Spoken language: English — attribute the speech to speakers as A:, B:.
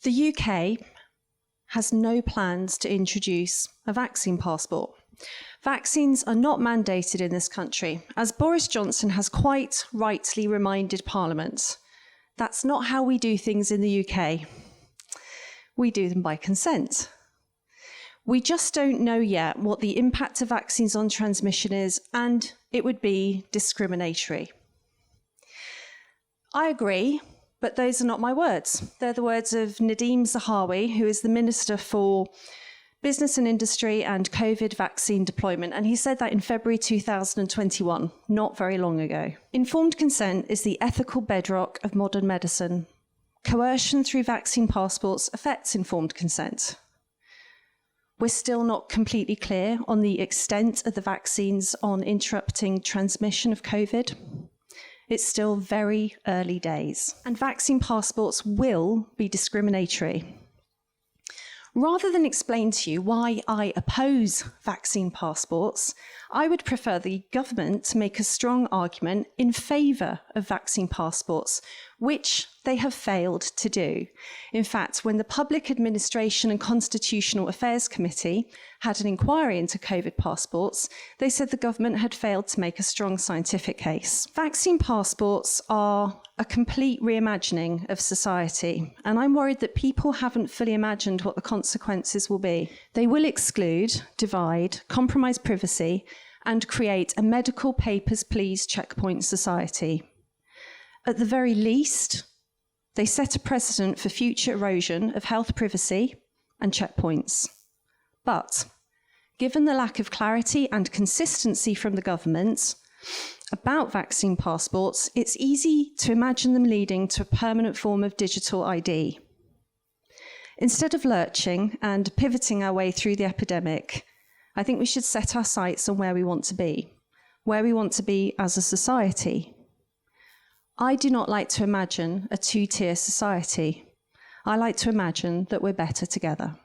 A: The UK has no plans to introduce a vaccine passport. Vaccines are not mandated in this country, as Boris Johnson has quite rightly reminded Parliament. That's not how we do things in the UK. We do them by consent. We just don't know yet what the impact of vaccines on transmission is, and it would be discriminatory. I agree, but those are not my words. They're the words of Nadeem Zahawi, who is the Minister for Business and Industry and COVID vaccine deployment, and he said that in February 2021, not very long ago. Informed consent is the ethical bedrock of modern medicine. Coercion through vaccine passports affects informed consent. We're still not completely clear on the extent of the vaccines on interrupting transmission of COVID. It's still very early days, and vaccine passports will be discriminatory. Rather than explain to you why I oppose vaccine passports, I would prefer the government to make a strong argument in favour of vaccine passports, which they have failed to do. In fact, when the Public Administration and Constitutional Affairs Committee had an inquiry into COVID passports, they said the government had failed to make a strong scientific case. Vaccine passports are a complete reimagining of society, and I'm worried that people haven't fully imagined what the consequences will be. They will exclude, divide, compromise privacy, and create a medical papers, please checkpoint society. At the very least, they set a precedent for future erosion of health privacy and checkpoints. But given the lack of clarity and consistency from the government about vaccine passports, it's easy to imagine them leading to a permanent form of digital ID. Instead of lurching and pivoting our way through the epidemic, I think we should set our sights on where we want to be as a society. I do not like to imagine a two-tier society. I like to imagine that we're better together.